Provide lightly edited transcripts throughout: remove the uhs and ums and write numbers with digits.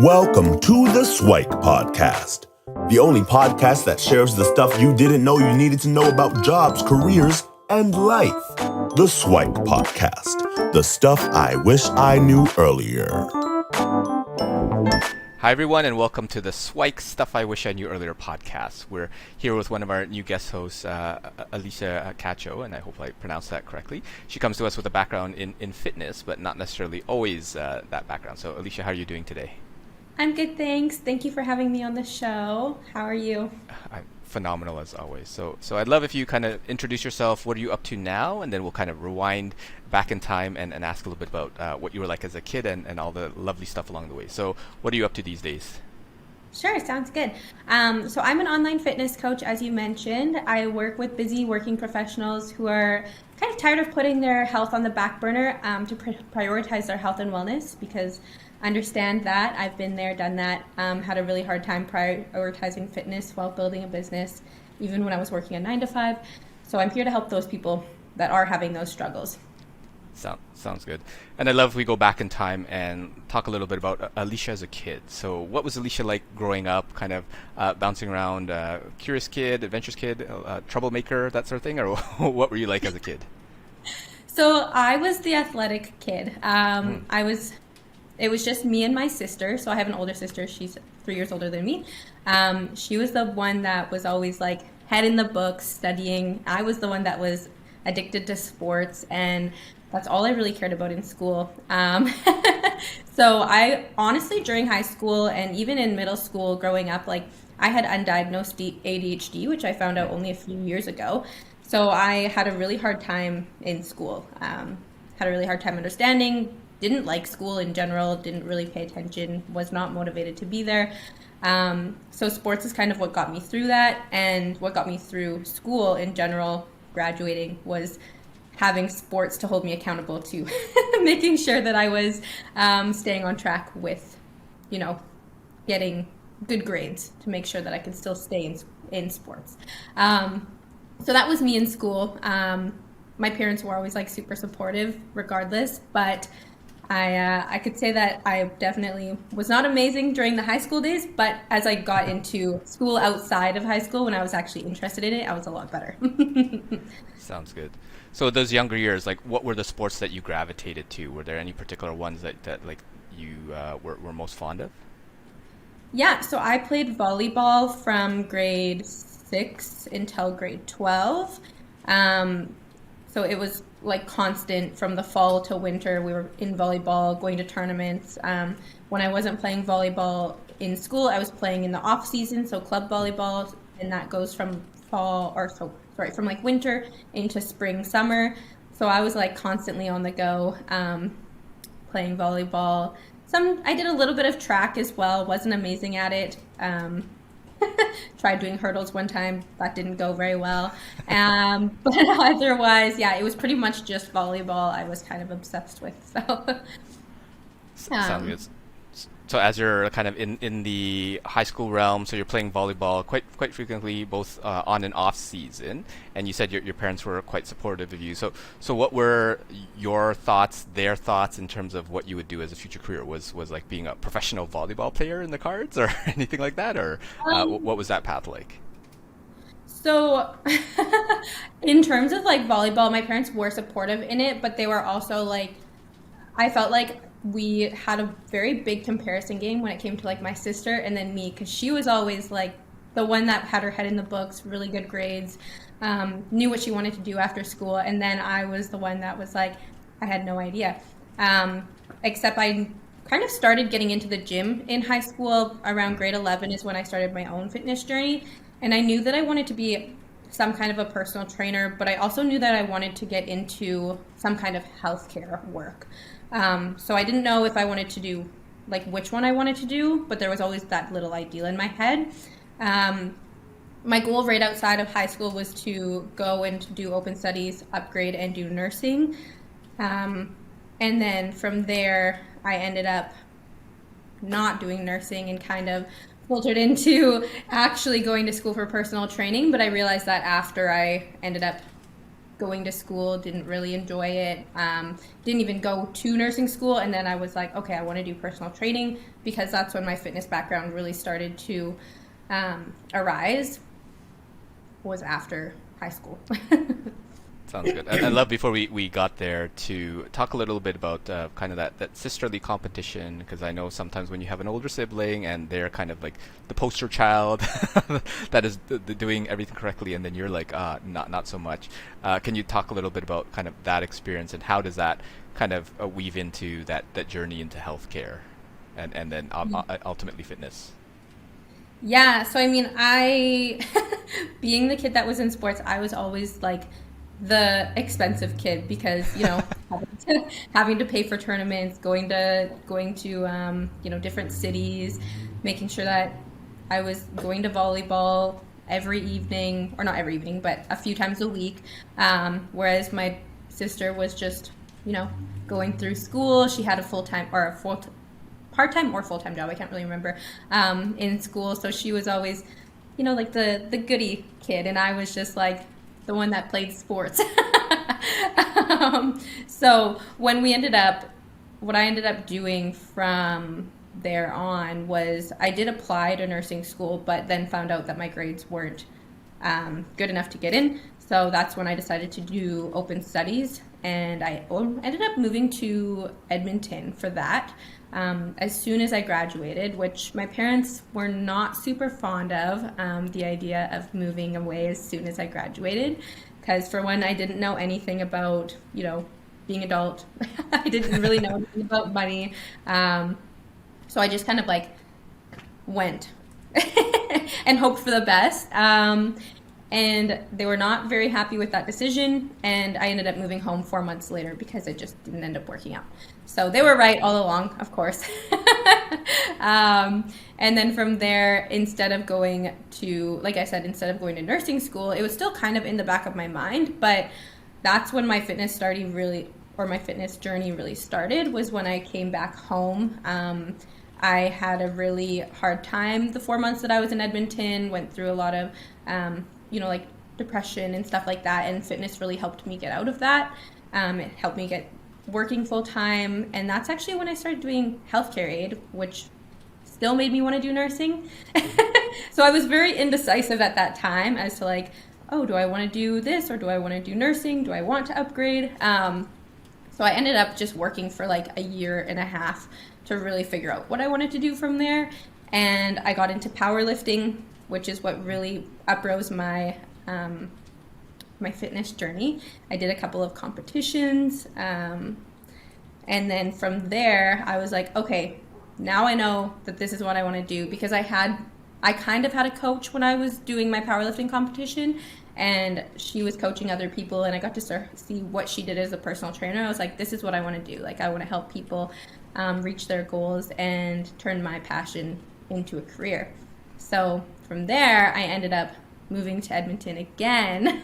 Welcome to the Siwike podcast, the only podcast that shares the stuff you didn't know you needed to know about jobs, careers, and life. The Siwike podcast, the stuff I wish I knew earlier. Hi everyone, and welcome to the Siwike Stuff I Wish I Knew Earlier podcast. We're here with one of our new guest hosts, Alicia Kacho, and I hope I pronounced that correctly. She comes to us with a background in fitness, but not necessarily always that background. So Alicia, how are you doing today? I'm good, thanks. Thank you for having me on the show. How are you? I'm phenomenal as always. So I'd love if you kind of introduce yourself. What are you up to now? And then we'll kind of rewind back in time and ask a little bit about what you were like as a kid and all the lovely stuff along the way. So what are you up to these days? Sure, sounds good. So I'm an online fitness coach, as you mentioned. I work with busy working professionals who are kind of tired of putting their health on the back burner to prioritize their health and wellness, because I understand that. I've been there, done that, had a really hard time prioritizing fitness while building a business, even when I was working a 9 to 5. So I'm here to help those people that are having those struggles. Sounds good. And I love if we go back in time and talk a little bit about Alicia as a kid. So what was Alicia like growing up, kind of bouncing around, curious kid, adventurous kid, troublemaker, that sort of thing? Or what were you like as a kid? So I was the athletic kid. It was just me and my sister. So I have an older sister. She's 3 years older than me. She was the one that was always like head in the books, studying. I was the one that was addicted to sports, and that's all I really cared about in school. So I honestly, during high school and even in middle school growing up, like I had undiagnosed ADHD, which I found out only a few years ago. So I had a really hard time in school, had a really hard time understanding, didn't like school in general, didn't really pay attention, was not motivated to be there. So sports is kind of what got me through that, and what got me through school in general, graduating, was having sports to hold me accountable to making sure that I was staying on track with, getting good grades to make sure that I could still stay in sports. So that was me in school. My parents were always like super supportive regardless, but I could say that I definitely was not amazing during the high school days, but as I got into school outside of high school, when I was actually interested in it, I was a lot better. Sounds good. So those younger years, like what were the sports that you gravitated to? Were there any particular ones that like you were most fond of? Yeah, so I played volleyball from grade 6 until grade 12. So it was like constant from the fall till winter. We were in volleyball, going to tournaments. When I wasn't playing volleyball in school, I was playing in the off season, so club volleyball, and that goes from from like winter into spring, summer. So I was like constantly on the go, playing volleyball. I did a little bit of track as well, wasn't amazing at it. Tried doing hurdles one time, that didn't go very well. But otherwise, yeah, it was pretty much just volleyball I was kind of obsessed with. So sounds good. So as you're kind of in the high school realm, so you're playing volleyball quite frequently, both on and off season, and you said your parents were quite supportive of you. So what were your thoughts, their thoughts, in terms of what you would do as a future career? Was like being a professional volleyball player in the cards, or anything like that, or what was that path like? So in terms of like volleyball, my parents were supportive in it, but they were also like, I felt like we had a very big comparison game when it came to like my sister and then me, because she was always like the one that had her head in the books, really good grades, knew what she wanted to do after school, and then I was the one that was like, I had no idea. Except I kind of started getting into the gym in high school. Around grade 11 is when I started my own fitness journey, and I knew that I wanted to be some kind of a personal trainer, but I also knew that I wanted to get into some kind of healthcare work. So I didn't know if I wanted to do, like which one I wanted to do, but there was always that little ideal in my head. My goal right outside of high school was to go and do open studies, upgrade, and do nursing. And then from there, I ended up not doing nursing and kind of filtered into actually going to school for personal training. But I realized that after I ended up going to school, didn't really enjoy it, didn't even go to nursing school. And then I was like, okay, I want to do personal training, because that's when my fitness background really started to arise, was after high school. Sounds good. I'd love, before we got there, to talk a little bit about kind of that sisterly competition, because I know sometimes when you have an older sibling and they're kind of like the poster child that is doing everything correctly, and then you're like, not so much. Can you talk a little bit about kind of that experience, and how does that kind of weave into that journey into healthcare and then ultimately fitness? Yeah, so I mean, being the kid that was in sports, I was always like the expensive kid, because, you know, having to pay for tournaments, going to you know, different cities, making sure that I was going to volleyball every evening, or not every evening, but a few times a week, whereas my sister was just, you know, going through school. She had a part-time or full-time job, I can't really remember, in school, so she was always, you know, like the goody kid, and I was just like the one that played sports. So what I ended up doing from there on was, I did apply to nursing school, but then found out that my grades weren't good enough to get in. So that's when I decided to do open studies, and I ended up moving to Edmonton for that. As soon as I graduated, which my parents were not super fond of, the idea of moving away as soon as I graduated, because for one, I didn't know anything about, you know, being adult. I didn't really know anything about money. So I just kind of like went and hoped for the best. And they were not very happy with that decision, and I ended up moving home 4 months later because it just didn't end up working out. So they were right all along, of course. And then from there, instead of going to nursing school, it was still kind of in the back of my mind, but that's when my fitness journey really started, was when I came back home. I had a really hard time the 4 months that I was in Edmonton, went through a lot of you know, like depression and stuff like that, and fitness really helped me get out of that. It helped me get working full time, and that's actually when I started doing healthcare aid, which still made me want to do nursing. So I was very indecisive at that time as to like, oh, do I want to do this, or do I want to do nursing? Do I want to upgrade? So I ended up just working for like a year and a half to really figure out what I wanted to do from there. And I got into powerlifting, which is what really uprose my my fitness journey. I did a couple of competitions, and then from there I was like, okay, now I know that this is what I want to do, because I kind of had a coach when I was doing my powerlifting competition, and she was coaching other people, and I got to see what she did as a personal trainer. I was like, this is what I want to do. Like, I want to help people reach their goals and turn my passion into a career. So from there, I ended up moving to Edmonton again.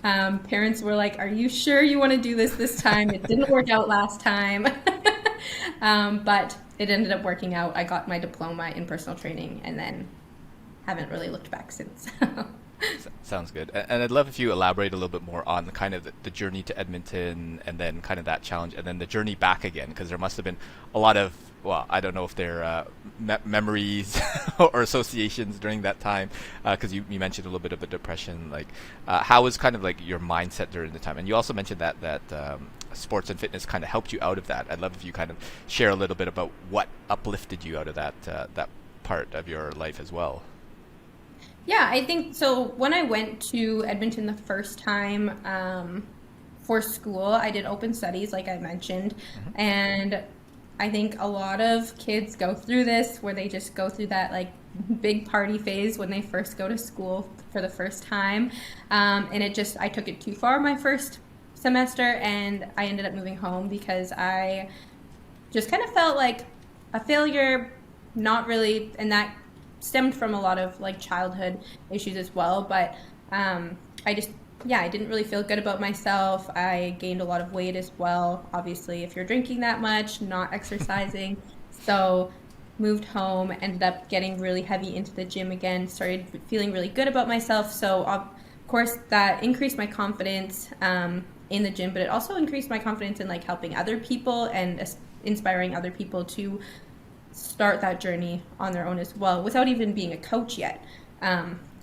Parents were like, are you sure you want to do this time? It didn't work out last time. But it ended up working out. I got my diploma in personal training, and then haven't really looked back since. Sounds good. And I'd love if you elaborate a little bit more on the kind of the journey to Edmonton, and then kind of that challenge, and then the journey back again, because there must have been a lot of, well, I don't know if they're memories or associations during that time, because you mentioned a little bit of a depression. Like, how was kind of like your mindset during the time? And you also mentioned that sports and fitness kind of helped you out of that. I'd love if you kind of share a little bit about what uplifted you out of that part of your life as well. Yeah, I think so. When I went to Edmonton the first time for school, I did open studies, like I mentioned, and I think a lot of kids go through this, where they just go through that like big party phase when they first go to school for the first time, and I took it too far my first semester, and I ended up moving home because I just kind of felt like a failure, not really, and that stemmed from a lot of like childhood issues as well, but I didn't really feel good about myself. I gained a lot of weight as well, obviously, if you're drinking that much, not exercising. So moved home, ended up getting really heavy into the gym again, started feeling really good about myself. So course, that increased my confidence in the gym, but it also increased my confidence in like helping other people and inspiring other people to start that journey on their own as well, without even being a coach yet.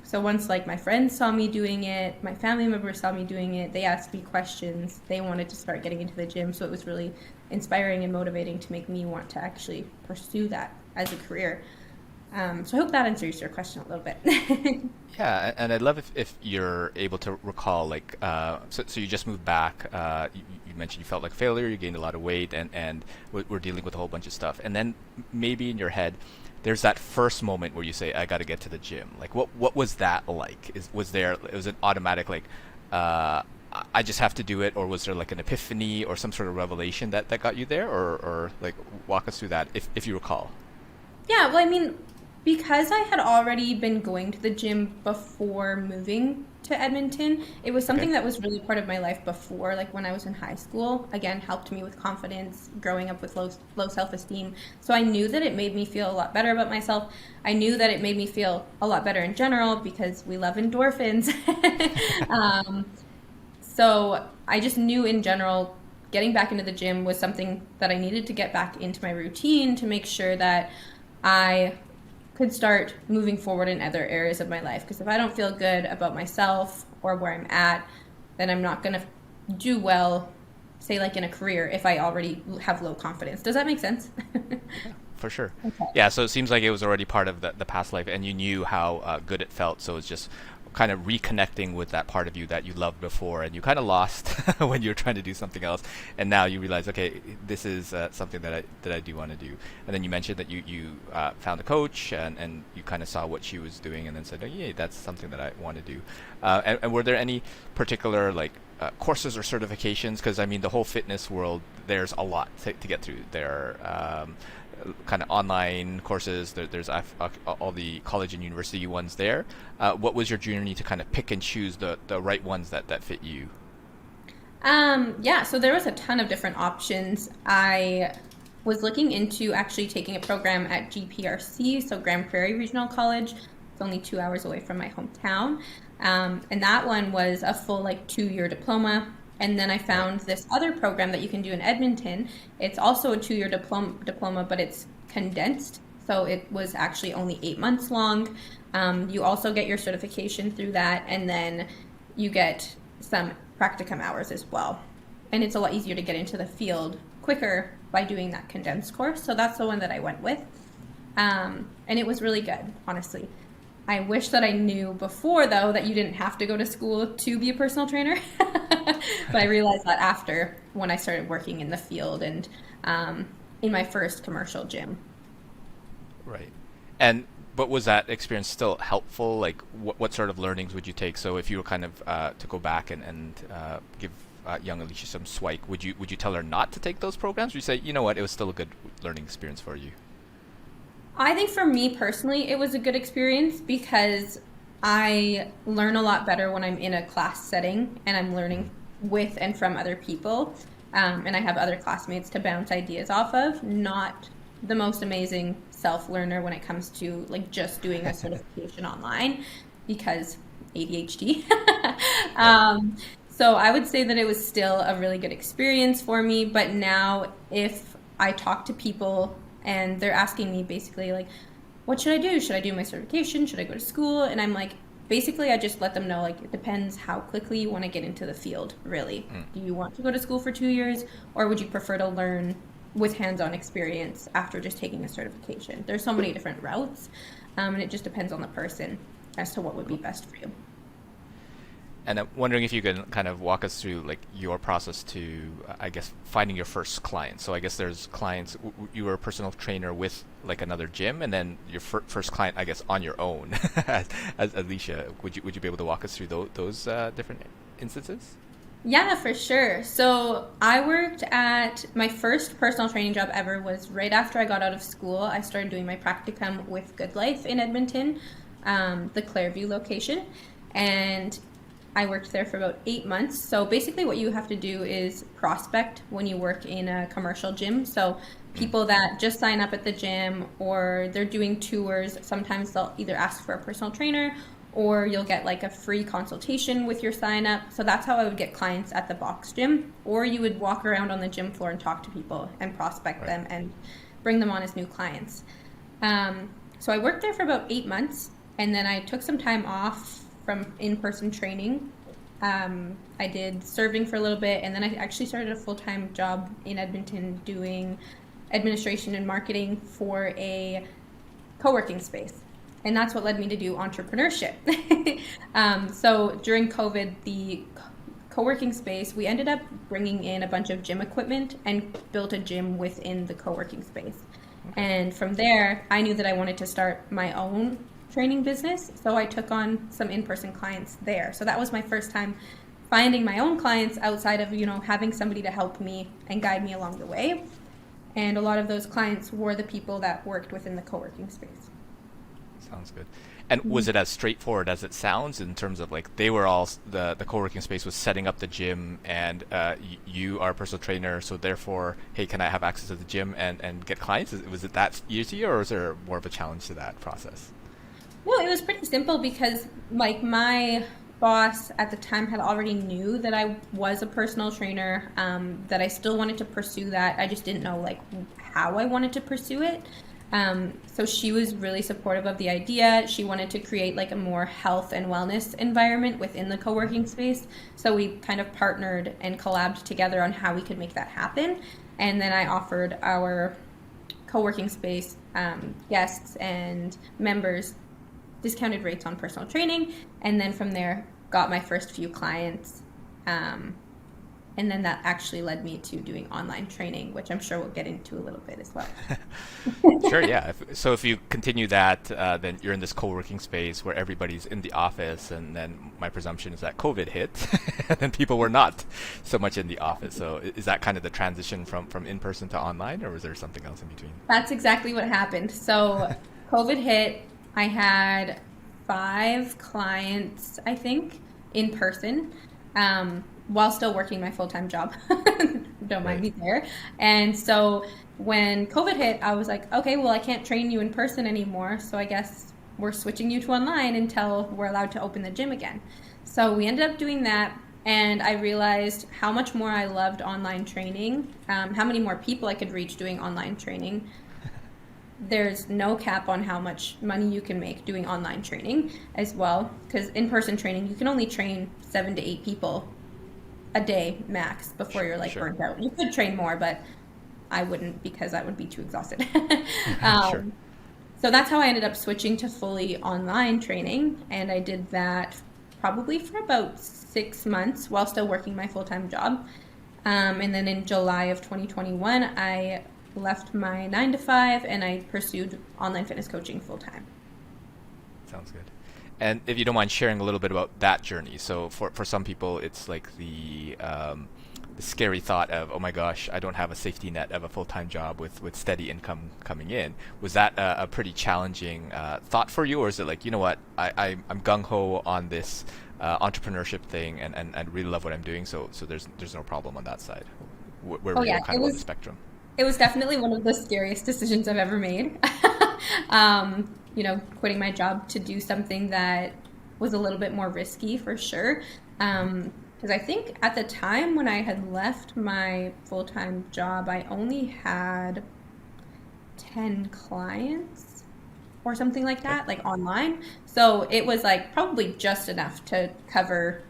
So once like my friends saw me doing it, my family members saw me doing it, they asked me questions, they wanted to start getting into the gym. So it was really inspiring and motivating to make me want to actually pursue that as a career. So I hope that answers your question a little bit. Yeah, and I'd love if you're able to recall, like, so you just moved back. You mentioned you felt like a failure, you gained a lot of weight, and we're dealing with a whole bunch of stuff. And then maybe in your head, there's that first moment where you say, I got to get to the gym. Like, what was that like? Was it automatic, like, I just have to do it, or was there like an epiphany or some sort of revelation that got you there? Or like, walk us through that, if you recall. Yeah, well, I mean, because I had already been going to the gym before moving to Edmonton, it was something that was really part of my life before, like when I was in high school. Again, helped me with confidence, growing up with low self-esteem. So I knew that it made me feel a lot better about myself. I knew that it made me feel a lot better in general because we love endorphins. So I just knew in general getting back into the gym was something that I needed to get back into my routine to make sure that I could start moving forward in other areas of my life. Because if I don't feel good about myself or where I'm at, then I'm not going to do well, say like in a career, if I already have low confidence. Does that make sense? Yeah, for sure. Okay. Yeah, so it seems like it was already part of the past life, and you knew how good it felt. So it's just kind of reconnecting with that part of you that you loved before, and you kind of lost when you were trying to do something else, and now you realize, okay, this is something that I do want to do. And then you mentioned that you found a coach, and you kind of saw what she was doing, and then said, oh yeah, that's something that I want to do. And were there any particular like courses or certifications? Because I mean, the whole fitness world, there's a lot to get through. There are kind of online courses. There's all the college and university ones there. What was your journey to kind of pick and choose the right ones that fit you? Yeah, so there was a ton of different options. I was looking into actually taking a program at GPRC, so Grand Prairie Regional College. It's only 2 hours away from my hometown. And that one was a full like 2-year diploma. And then I found this other program that you can do in Edmonton. It's also a 2-year diploma, but it's condensed. So it was actually only 8 months long. You also get your certification through that, and then you get some practicum hours as well. And it's a lot easier to get into the field quicker by doing that condensed course. So that's the one that I went with. And it was really good, honestly. I wish that I knew before, though, that you didn't have to go to school to be a personal trainer. But I realized that after, when I started working in the field and in my first commercial gym. Right. But was that experience still helpful? Like, what sort of learnings would you take? So if you were kind of to go back and give young Alicia some Siwike, would you tell her not to take those programs? Or you say, you know what, it was still a good learning experience for you? I think for me personally, it was a good experience because I learn a lot better when I'm in a class setting and I'm learning with and from other people. And I have other classmates to bounce ideas off of, not the most amazing self-learner when it comes to like just doing a certification online because ADHD. So I would say that it was still a really good experience for me. But now if I talk to people and they're asking me basically like, what should I do? Should I do my certification? Should I go to school? And I'm like, basically I just let them know, like, it depends how quickly you want to get into the field, really. Do you want to go to school for 2 years, or would you prefer to learn with hands-on experience after just taking a certification? There's so many different routes, and it just depends on the person as to what would be best for you. And I'm wondering if you can kind of walk us through like your process to, I guess, finding your first client. So I guess there's clients, you were a personal trainer with like another gym, and then your first client, I guess, on your own as Alicia. Would you be able to walk us through those different instances? Yeah, for sure. So I worked at, my first personal training job ever was right after I got out of school. I started doing my practicum with Good Life in Edmonton, the Clairview location. And I worked there for about 8 months. So basically what you have to do is prospect when you work in a commercial gym. So people that just sign up at the gym or they're doing tours, sometimes they'll either ask for a personal trainer or you'll get like a free consultation with your sign up. So that's how I would get clients at the box gym, or you would walk around on the gym floor and talk to people and prospect them and bring them on as new clients. So I worked there for about 8 months, and then I took some time off from in-person training. I did serving for a little bit, and then I actually started a full-time job in Edmonton doing administration and marketing for a co-working space. And that's what led me to do entrepreneurship. So during COVID, the co-working space, we ended up bringing in a bunch of gym equipment and built a gym within the co-working space. And from there, I knew that I wanted to start my own training business. So I took on some in-person clients there. So that was my first time finding my own clients outside of, having somebody to help me and guide me along the way. And a lot of those clients were the people that worked within the co-working space. Sounds good. And was it as straightforward as it sounds in terms of like they were all, the co-working space was setting up the gym, and you are a personal trainer, so therefore, hey, can I have access to the gym and get clients? Was it that easy, or was there more of a challenge to that process? No, it was pretty simple because like my boss at the time had already knew that I was a personal trainer, that I still wanted to pursue that. I just didn't know like how I wanted to pursue it. So she was really supportive of the idea. She wanted to create like a more health and wellness environment within the co-working space. So we kind of partnered and collabed together on how we could make that happen. And then I offered our co-working space guests and members discounted rates on personal training. And then from there, got my first few clients. And then that actually led me to doing online training, which I'm sure we'll get into a little bit as well. Sure, yeah. So if you continue that, then you're in this co-working space where everybody's in the office, and then my presumption is that COVID hit, and then people were not so much in the office. So is that kind of the transition from in-person to online, or was there something else in between? That's exactly what happened. So COVID hit. I had 5 clients, I think, in person. While still working my full-time job. Don't mind me there. And so when COVID hit, I was like, okay, well, I can't train you in person anymore. So I guess we're switching you to online until we're allowed to open the gym again. So we ended up doing that. And I realized how much more I loved online training, how many more people I could reach doing online training. There's no cap on how much money you can make doing online training as well. Because in-person training, you can only train 7 to 8 people a day max before you're like burnt out. You could train more, but I wouldn't, because I would be too exhausted. So that's how I ended up switching to fully online training. And I did that probably for about 6 months while still working my full-time job. And then in July of 2021, I left my 9-to-5 and I pursued online fitness coaching full-time. Sounds good. And if you don't mind sharing a little bit about that journey. So for some people, it's like the scary thought of, oh my gosh, I don't have a safety net of a full-time job with steady income coming in. Was that a pretty challenging thought for you? Or is it like, you know what, I'm gung-ho on this entrepreneurship thing and I really love what I'm doing, so there's no problem on that side? Where were you kind of on the spectrum? It was definitely one of the scariest decisions I've ever made. Quitting my job to do something that was a little bit more risky for sure. Because I think at the time when I had left my full-time job, I only had 10 clients or something like that, like online. So it was like probably just enough to cover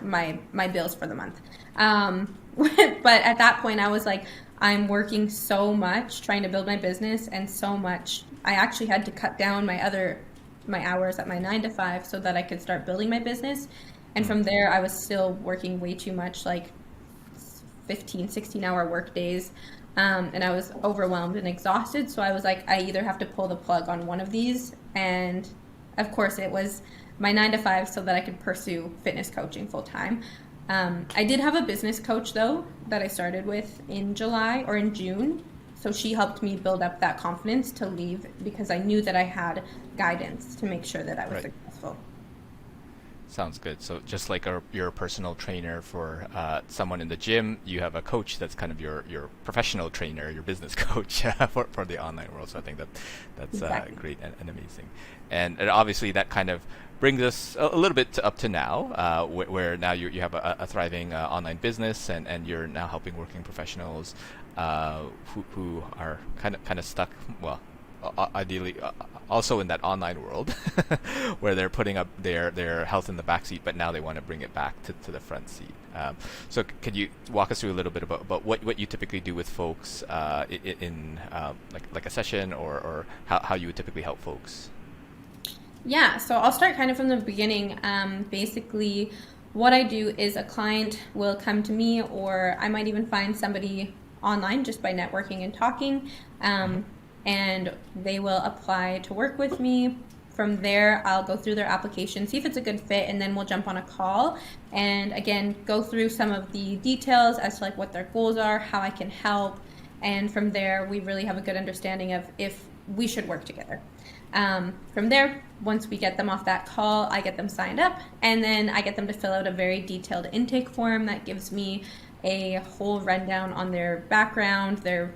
my bills for the month. But at that point I was like, I'm working so much trying to build my business, and so much I actually had to cut down my hours at my 9-to-5 so that I could start building my business. And from there I was still working way too much, like 15-16 hour work days, and I was overwhelmed and exhausted. So I was like, I either have to pull the plug on one of these, and of course it was my 9-to-5 so that I could pursue fitness coaching full time. I did have a business coach though that I started with in July or in June. So she helped me build up that confidence to leave, because I knew that I had guidance to make sure that I was successful. Sounds good. So just like your personal trainer for someone in the gym, you have a coach that's kind of your professional trainer, your business coach for the online world. So I think that's Exactly. great and amazing. And obviously that kind of brings us a little bit up to now, where now you have a thriving online business, and you're now helping working professionals who are kind of stuck. Well, ideally also in that online world where they're putting up their health in the back seat, but now they want to bring it back to the front seat. So could you walk us through a little bit about what you typically do with folks in like a session, or how you would typically help folks? Yeah, so I'll start kind of from the beginning. Basically, what I do is a client will come to me, or I might even find somebody online just by networking and talking, and they will apply to work with me. From there, I'll go through their application, see if it's a good fit, and then we'll jump on a call and again go through some of the details as to like what their goals are, how I can help, and from there we really have a good understanding of if we should work together. From there, once we get them off that call, I get them signed up, and then I get them to fill out a very detailed intake form that gives me a whole rundown on their background, their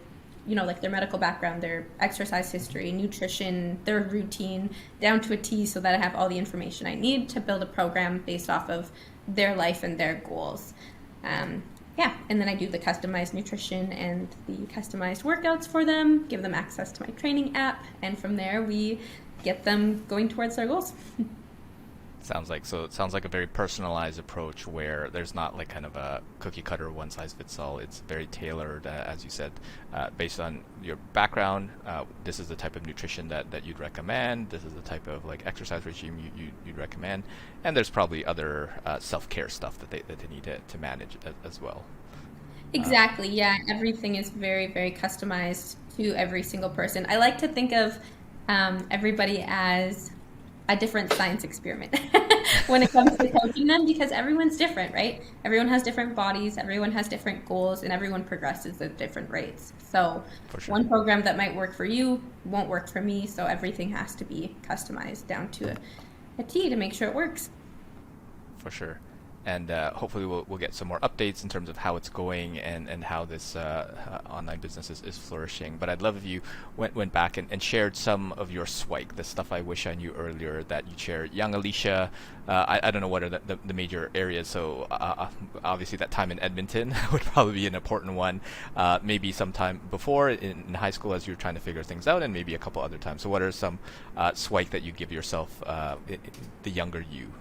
like their medical background, their exercise history, nutrition, their routine, down to a T, so that I have all the information I need to build a program based off of their life and their goals. And then I do the customized nutrition and the customized workouts for them, give them access to my training app, and from there we get them going towards their goals. It sounds like a very personalized approach where there's not like kind of a cookie cutter one size fits all. It's very tailored, as you said, based on your background. This is the type of nutrition that you'd recommend. This is the type of like exercise regime you'd recommend, and there's probably other self-care stuff that they need to manage as well. Exactly. Yeah. Everything is very, very customized to every single person. I like to think of everybody as a different science experiment when it comes to coaching them, because everyone's different, right? Everyone has different bodies, everyone has different goals, and everyone progresses at different rates. So For sure. one program that might work for you won't work for me. So everything has to be customized down to a T to make sure it works. For sure. And hopefully we'll get some more updates in terms of how it's going and how this online business is flourishing. But I'd love if you went back and shared some of your Siwike, the stuff I wish I knew earlier that you shared. Young Alicia, I don't know what are the major areas, so obviously that time in Edmonton would probably be an important one. Maybe sometime before in high school as you're trying to figure things out, and maybe a couple other times. So what are some Siwike that you give yourself, the younger you?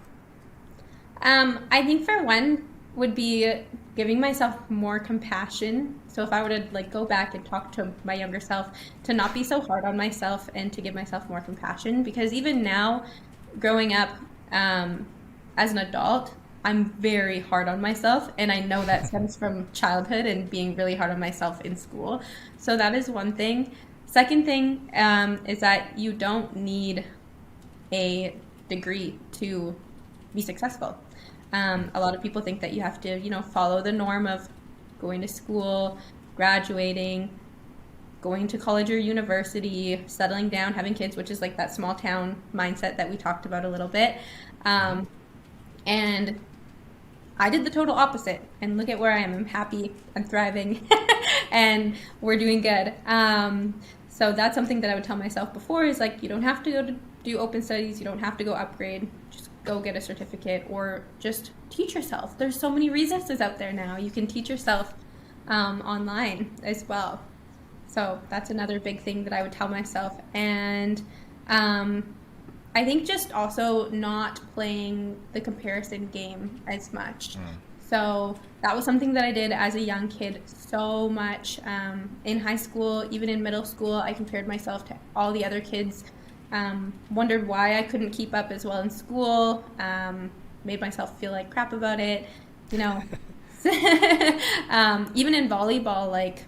I think for one would be giving myself more compassion. So if I were to like go back and talk to my younger self, to not be so hard on myself and to give myself more compassion, because even now, growing up as an adult, I'm very hard on myself, and I know that stems from childhood and being really hard on myself in school. So that is one thing. Second thing is that you don't need a degree to be successful. A lot of people think that you have to, follow the norm of going to school, graduating, going to college or university, settling down, having kids, which is like that small town mindset that we talked about a little bit. And I did the total opposite, and look at where I am. I'm happy, I'm thriving, and we're doing good. So that's something that I would tell myself before is like, you don't have to go to do open studies, you don't have to go upgrade, just go get a certificate or just teach yourself. There's so many resources out there now. You can teach yourself online as well. So that's another big thing that I would tell myself. And I think just also not playing the comparison game as much. So that was something that I did as a young kid so much. In high school, even in middle school, I compared myself to all the other kids. Wondered why I couldn't keep up as well in school, made myself feel like crap about it, Even in volleyball, like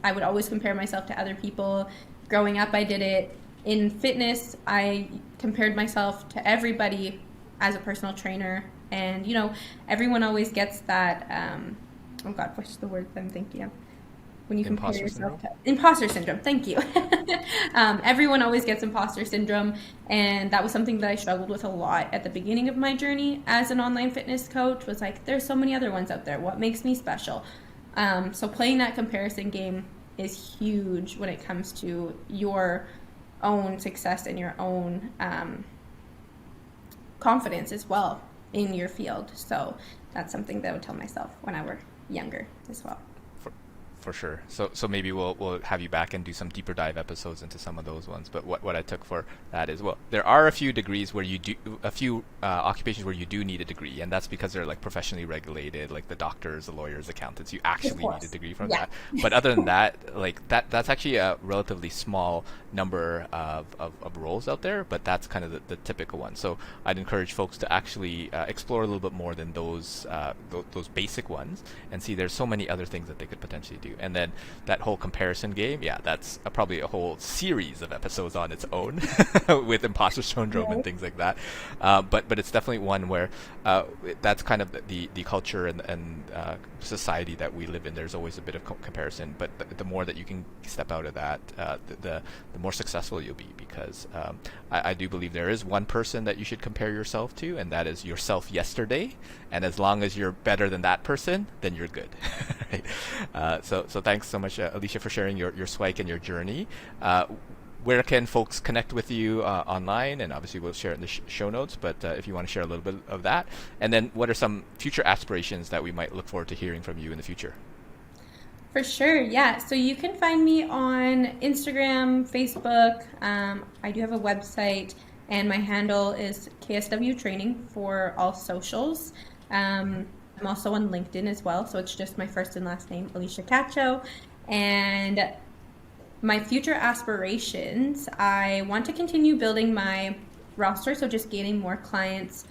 I would always compare myself to other people. Growing up, I did it. In fitness, I compared myself to everybody as a personal trainer. And, everyone always gets that, oh God, what's the word I'm thinking of? When you compare yourself to imposter syndrome. Thank you. Everyone always gets imposter syndrome, and that was something that I struggled with a lot at the beginning of my journey as an online fitness coach. Was like, there's so many other ones out there. What makes me special? So playing that comparison game is huge when it comes to your own success and your own confidence as well in your field. So that's something that I would tell myself when I were younger as well. For sure. So maybe we'll have you back and do some deeper dive episodes into some of those ones. But what I took for that is, well, there are a few degrees where you do, a few occupations where you do need a degree, and that's because they're like professionally regulated, like the doctors, the lawyers, accountants. You actually need a degree from that. But other than that, like that's actually a relatively small number of roles out there, but that's kind of the typical one. So I'd encourage folks to actually explore a little bit more than those basic ones, and see there's so many other things that they could potentially do. And then that whole comparison game, that's probably a whole series of episodes on its own with imposter syndrome and things like that. But it's definitely one where that's kind of the culture and society that we live in. There's always a bit of comparison, but the more that you can step out of that, the more successful you'll be, because I do believe there is one person that you should compare yourself to, and that is yourself yesterday. And as long as you're better than that person, then you're good. Right? So thanks so much, Alicia, for sharing your Siwike and your journey. Where can folks connect with you online? And obviously we'll share it in the show notes, but if you want to share a little bit of that. And then what are some future aspirations that we might look forward to hearing from you in the future? For sure, yeah. So you can find me on Instagram, Facebook. I do have a website, and my handle is KSW Training for all socials. I'm also on LinkedIn as well, so it's just my first and last name, Alicia Kacho. And my future aspirations, I want to continue building my roster, so just gaining more clients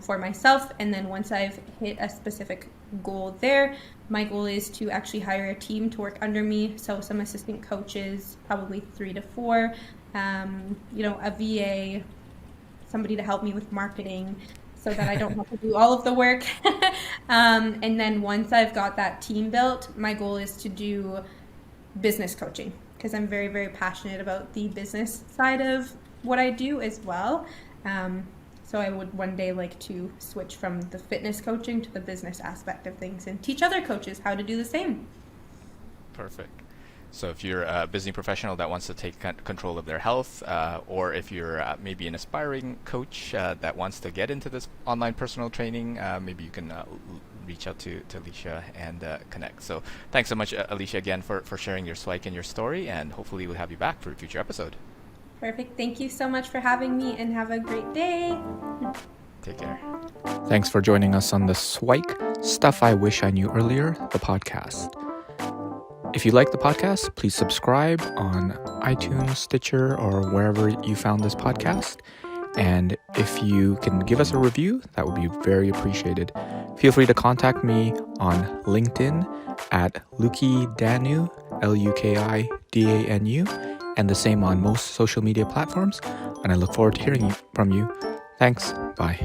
for myself. And then once I've hit a specific goal there, my goal is to actually hire a team to work under me. So some assistant coaches, probably 3 to 4, a VA, somebody to help me with marketing, so that I don't have to do all of the work. And then once I've got that team built, my goal is to do business coaching, because I'm very, very passionate about the business side of what I do as well. So I would one day like to switch from the fitness coaching to the business aspect of things and teach other coaches how to do the same. Perfect. So if you're a busy professional that wants to take control of their health, or if you're maybe an aspiring coach that wants to get into this online personal training, maybe you can reach out to Alicia and connect. So thanks so much, Alicia, again for sharing your Siwike and your story, and hopefully we'll have you back for a future episode. Perfect. Thank you so much for having me, and have a great day. Take care. Thanks for joining us on the Siwike Stuff I Wish I Knew Earlier, the podcast. If you like the podcast, please subscribe on iTunes, Stitcher, or wherever you found this podcast. And if you can give us a review, that would be very appreciated. Feel free to contact me on LinkedIn at Lukidanu, Lukidanu, and the same on most social media platforms. And I look forward to hearing from you. Thanks. Bye.